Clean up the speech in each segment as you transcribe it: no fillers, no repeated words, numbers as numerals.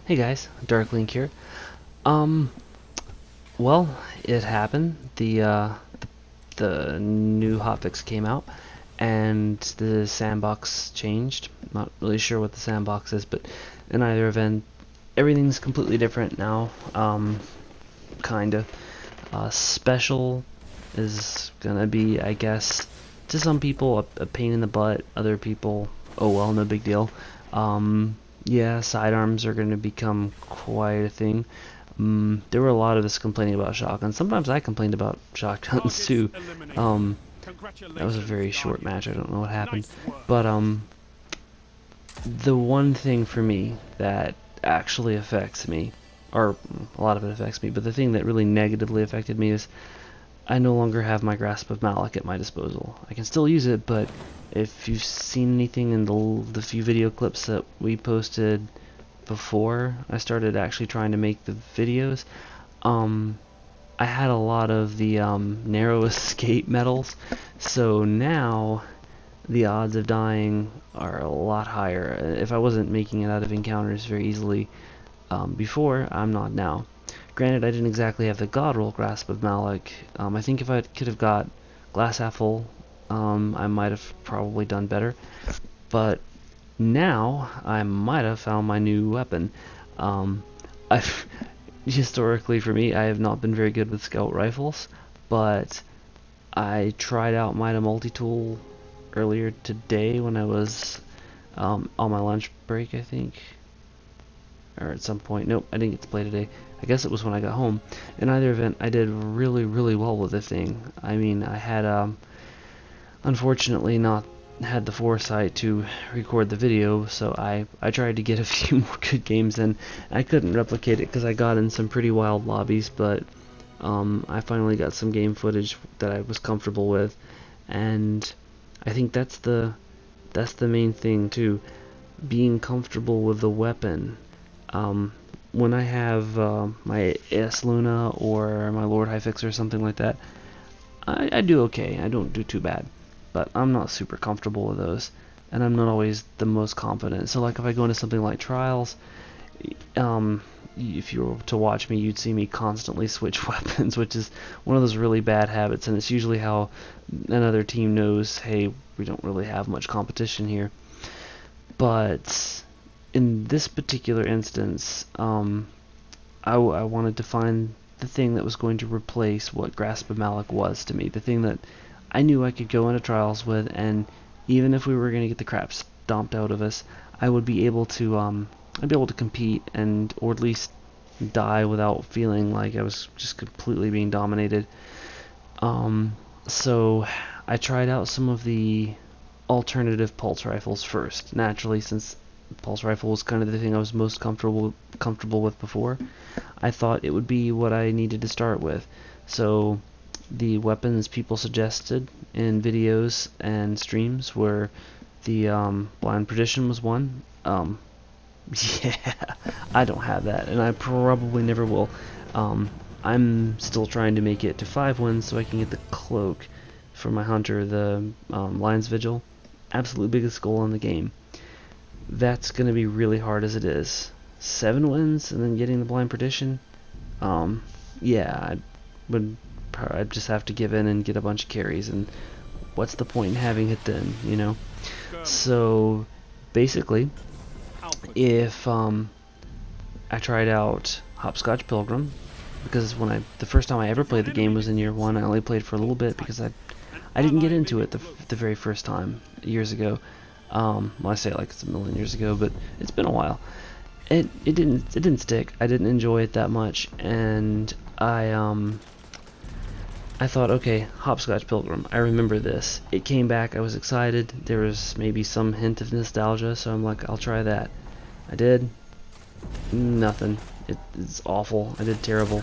Hey guys, Darklink here. Um, well, it happened. The new hotfix came out, and the sandbox changed. Not really sure what the sandbox is, but in either event, everything's completely different now. Kinda. Special is gonna be, I guess, to some people a pain in the butt. Other people, oh well, no big deal. Yeah, sidearms are going to become quite a thing. There were a lot of us complaining about shotguns. Sometimes I complained about shotguns too. That was a very short match. I don't know what happened, but the one thing for me that actually affects me, or a lot of it affects me, but the thing that really negatively affected me is I no longer have my grasp of Malak at my disposal. I can still use it, but if you've seen anything in the few video clips that we posted before I started actually trying to make the videos, I had a lot of the narrow escape medals, so now the odds of dying are a lot higher. If I wasn't making it out of encounters very easily before, I'm not now. Granted, I didn't exactly have the god roll grasp of Malak. I think if I could have got glass half full, I might have probably done better. But now I might have found my new weapon. I've historically for me, I have not been very good with scout rifles, but I tried out MIDA multi-tool earlier today when I was on my lunch break, I think. Or at some point. Nope, I didn't get to play today. I guess it was when I got home. In either event, I did really, really well with the thing. I mean, I had, unfortunately not had the foresight to record the video, so I tried to get a few more good games in. I couldn't replicate it because I got in some pretty wild lobbies, but I finally got some game footage that I was comfortable with, and I think that's the main thing too, being comfortable with the weapon. When I have my AS Luna or my Lord Hyfix or something like that, I do okay. I don't do too bad, but I'm not super comfortable with those, and I'm not always the most confident. So like if I go into something like Trials, if you were to watch me, you'd see me constantly switch weapons, which is one of those really bad habits, and it's usually how another team knows, hey, we don't really have much competition here. But in this particular instance, I wanted to find the thing that was going to replace what Grasp of Malak was to me, the thing that I knew I could go into Trials with, and even if we were going to get the crap stomped out of us, I would be able to I'd be able to compete and or at least die without feeling like I was just completely being dominated. So I tried out some of the alternative pulse rifles first, naturally, since pulse rifle was kind of the thing I was most comfortable with before. I thought it would be what I needed to start with. So the weapons people suggested in videos and streams were the blind perdition was one. Yeah, I don't have that, and I probably never will. I'm still trying to make it to 5 wins so I can get the cloak for my hunter, the Lion's Vigil. Absolute biggest goal in the game. That's going to be really hard as it is. 7 wins and then getting the blind perdition. Yeah, I'd just have to give in and get a bunch of carries, and what's the point in having it then, you know? So basically, if I tried out Hopscotch Pilgrim, because the first time I ever played the game was in year 1. I only played for a little bit because I didn't get into it the very first time years ago. Well, I say it like it's a million years ago, but it's been a while. It didn't stick. I didn't enjoy it that much, and I thought, okay, Hopscotch Pilgrim. I remember this. It came back. I was excited. There was maybe some hint of nostalgia, so I'm like, I'll try that. I did. Nothing. It's awful. I did terrible.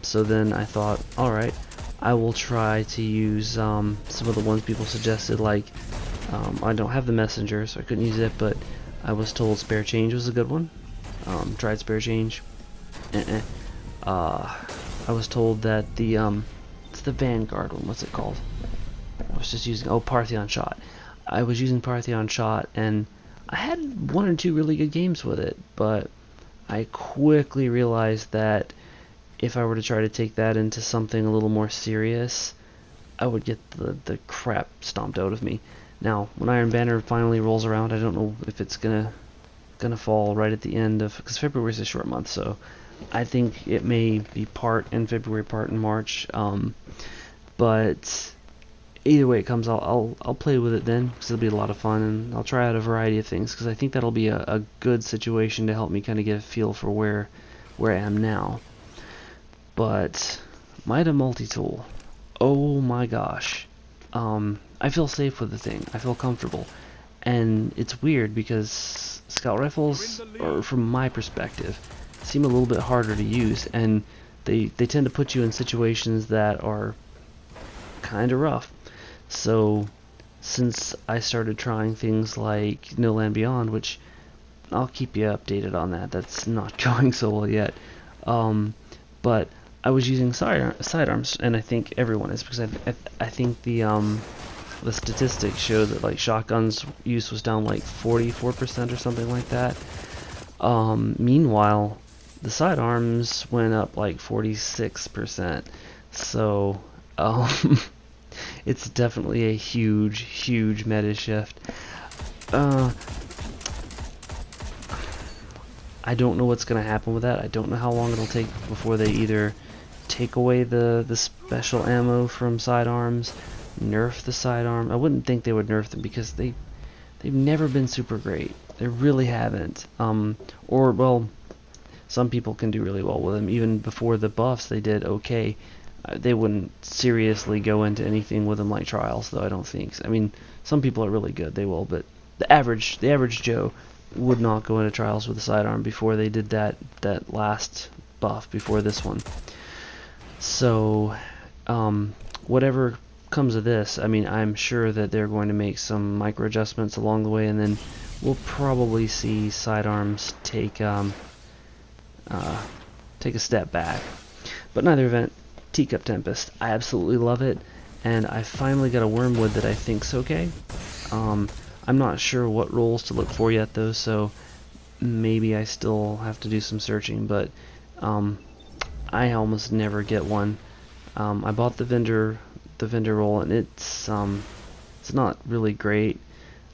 So then I thought, all right, I will try to use some of the ones people suggested, like. I don't have the messenger, so I couldn't use it, but I was told Spare Change was a good one. Tried Spare Change. I was told that it's the Vanguard one. What's it called? I was just using Partheon Shot. I was using Partheon Shot, and I had 1 or 2 really good games with it, but I quickly realized that if I were to try to take that into something a little more serious, I would get the crap stomped out of me. Now, when Iron Banner finally rolls around, I don't know if it's gonna fall right at the end of, because February is a short month, so I think it may be part in February, part in March. But either way it comes, I'll play with it then, because it'll be a lot of fun, and I'll try out a variety of things, because I think that'll be a good situation to help me kind of get a feel for where I am now. But MIDA multi-tool, oh my gosh, I feel safe with the thing. I feel comfortable, and it's weird because scout rifles, or from my perspective, seem a little bit harder to use, and they tend to put you in situations that are kind of rough. So since I started trying things like No Land Beyond, which I'll keep you updated on that's not going so well yet, but I was using sidearms, and I think everyone is, because I think the statistics show that like shotguns use was down like 44% or something like that. Meanwhile, the sidearms went up like 46%. So it's definitely a huge meta shift. I don't know what's going to happen with that. I don't know how long it'll take before they either take away the special ammo from sidearms, nerf the sidearm. I wouldn't think they would nerf them, because they've never been super great. They really haven't. Or, well, some people can do really well with them. Even before the buffs, they did okay. They wouldn't seriously go into anything with them like Trials, though, I don't think. I mean, some people are really good, they will, but the average Joe would not go into Trials with a sidearm before they did that last buff before this one. So, whatever comes of this, I mean, I'm sure that they're going to make some micro adjustments along the way, and then we'll probably see sidearms take a step back. But in either event, Teacup Tempest, I absolutely love it, and I finally got a Wormwood that I think's okay. I'm not sure what rolls to look for yet, though, so maybe I still have to do some searching, but I almost never get one. I bought the vendor roll, and it's not really great.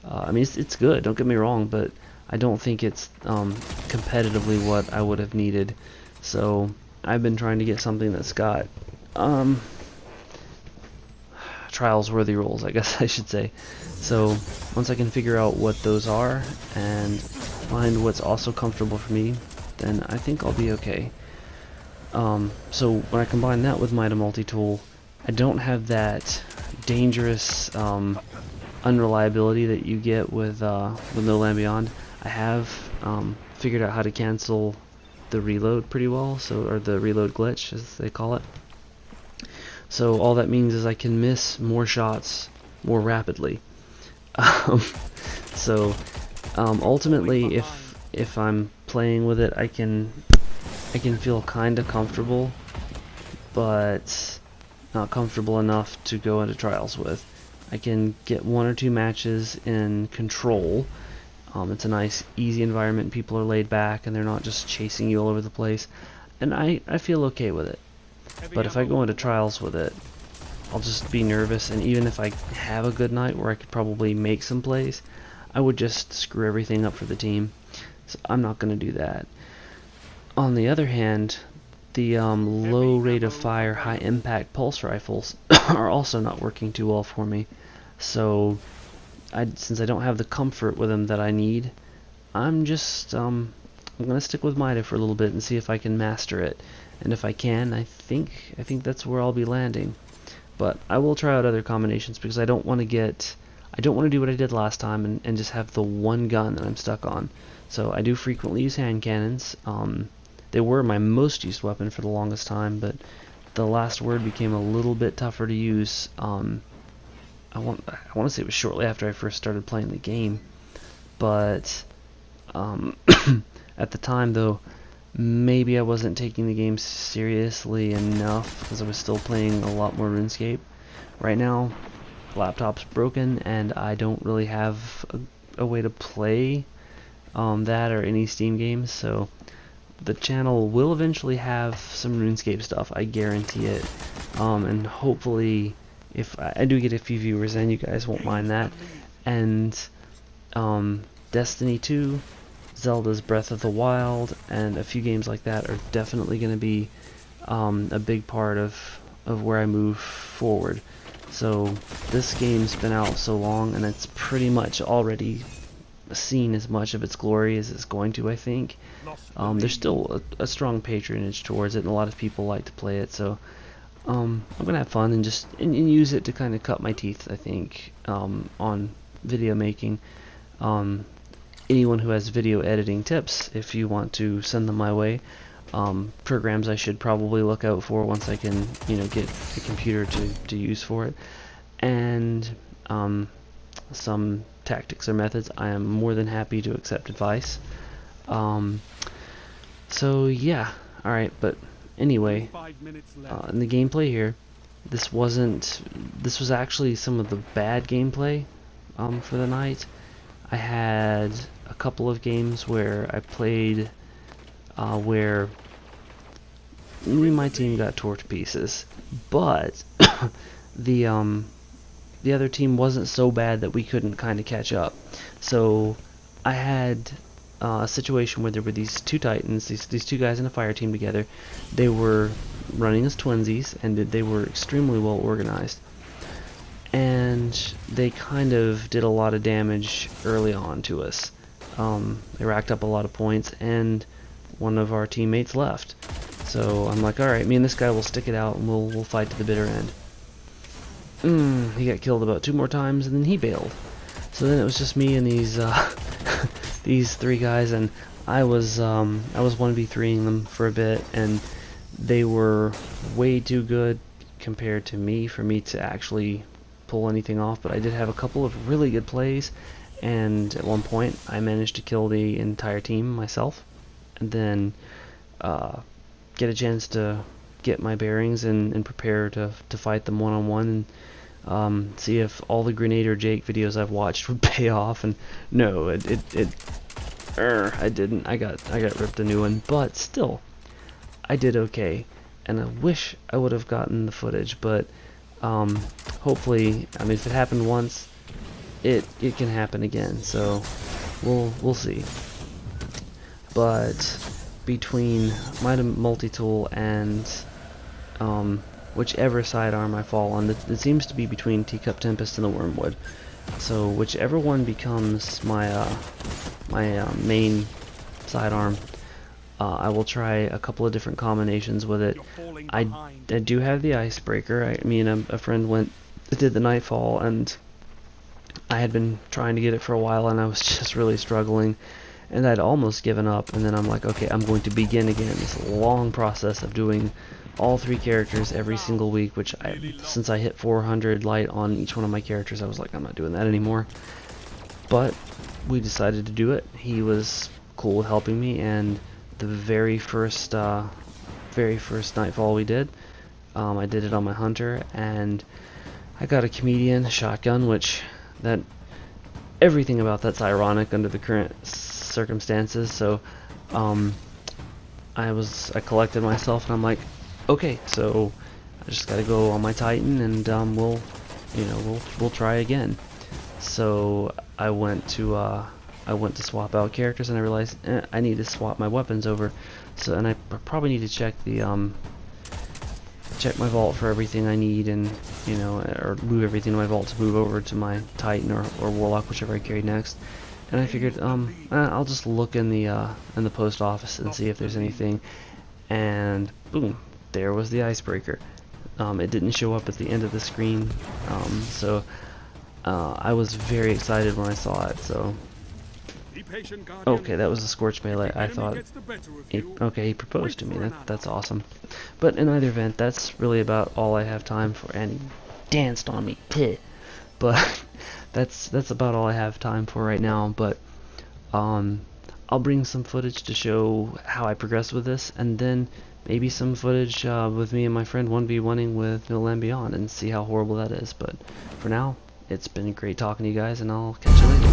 I mean, it's good, don't get me wrong, but I don't think it's competitively what I would have needed. So I've been trying to get something that's got trials worthy rolls, I guess I should say. So once I can figure out what those are and find what's also comfortable for me, then I think I'll be okay. So when I combine that with MIDA multi-tool, I don't have that dangerous unreliability that you get with No Land Beyond. I have figured out how to cancel the reload pretty well, or the reload glitch as they call it. So all that means is I can miss more shots more rapidly. So ultimately, if I'm playing with it, I can feel kind of comfortable, but not comfortable enough to go into trials with. I can get 1 or 2 matches in control. It's a nice, easy environment. People are laid back, and they're not just chasing you all over the place. And I feel okay with it. But if I go into trials with it, I'll just be nervous. And even if I have a good night where I could probably make some plays, I would just screw everything up for the team. So I'm not going to do that. On the other hand, the low rate of fire, high impact pulse rifles are also not working too well for me. So since I don't have the comfort with them that I need, I'm just I'm gonna stick with MIDA for a little bit and see if I can master it. And if I can, I think that's where I'll be landing. But I will try out other combinations, because I don't want to do what I did last time and just have the one gun that I'm stuck on. So I do frequently use hand cannons. They were my most used weapon for the longest time, but the last word became a little bit tougher to use. I want to say it was shortly after I first started playing the game, but at the time, though, maybe I wasn't taking the game seriously enough, because I was still playing a lot more RuneScape. Right now, the laptop's broken, and I don't really have a way to play that or any Steam games, so the channel will eventually have some RuneScape stuff. I guarantee it. And hopefully, if I do get a few viewers, then you guys won't mind that. And Destiny 2, Zelda's Breath of the Wild, and a few games like that are definitely going to be a big part of where I move forward. So this game's been out so long, and it's pretty much already seen as much of its glory as it's going to, I think. There's still a strong patronage towards it, and a lot of people like to play it, so I'm gonna have fun and just use it to kind of cut my teeth, I think, on video making. Anyone who has video editing tips, if you want to send them my way, programs I should probably look out for once I can, get a computer to use for it, and some tactics or methods, I am more than happy to accept advice. So yeah, alright, but anyway, in the gameplay here, this was actually some of the bad gameplay for the night. I had a couple of games where I played where me and my team got tore to pieces, but the other team wasn't so bad that we couldn't kind of catch up. So I had a situation where there were these two titans, these two guys in a fire team together. They were running as twinsies, and they were extremely well organized. And they kind of did a lot of damage early on to us. They racked up a lot of points, and one of our teammates left. So I'm like, alright, me and this guy will stick it out, and we'll fight to the bitter end. He got killed about 2 more times, and then he bailed. So then it was just me and these these 3 guys, and I was 1v3ing them for a bit, and they were way too good compared to me for me to actually pull anything off. But I did have a couple of really good plays, and at one point I managed to kill the entire team myself, and then get a chance to get my bearings and prepare to fight them one-on-one, and see if all the Grenader Jake videos I've watched would pay off. And no, I didn't. I got ripped a new one, but still, I did okay. And I wish I would have gotten the footage, but hopefully, I mean, if it happened once, it can happen again. So we'll see. But between MIDA multi-tool and whichever sidearm I fall on, it seems to be between Teacup Tempest and the Wormwood. So whichever one becomes my main sidearm, I will try a couple of different combinations with it. I do have the Icebreaker. Me and a friend did the Nightfall, and I had been trying to get it for a while, and I was just really struggling, and I'd almost given up. And then I'm like, okay, I'm going to begin again this long process of doing all 3 characters every single week, which since I hit 400 light on each one of my characters, I was like, I'm not doing that anymore. But we decided to do it. He was cool with helping me, and the very first Nightfall we did, I did it on my Hunter, and I got a Comedian shotgun, which everything about that's ironic under the current circumstances. So I collected myself, and I'm like, okay, so I just gotta go on my Titan, and we'll try again. So I went to swap out characters, and I realized I need to swap my weapons over. So, and I probably need to check check my vault for everything I need, and or move everything in my vault to move over to my Titan or Warlock, whichever I carry next. And I figured I'll just look in the post office and see if there's anything. And boom, there was the Icebreaker. It didn't show up at the end of the screen, so I was very excited when I saw it. So okay, that was a Scorch Melee. I thought, okay, he proposed to me. That's awesome. But in either event, that's really about all I have time for. And he danced on me, but that's about all I have time for right now. But I'll bring some footage to show how I progress with this, and then maybe some footage with me and my friend 1v1ing with Middle and Beyond, and see how horrible that is. But for now, it's been great talking to you guys, and I'll catch you later.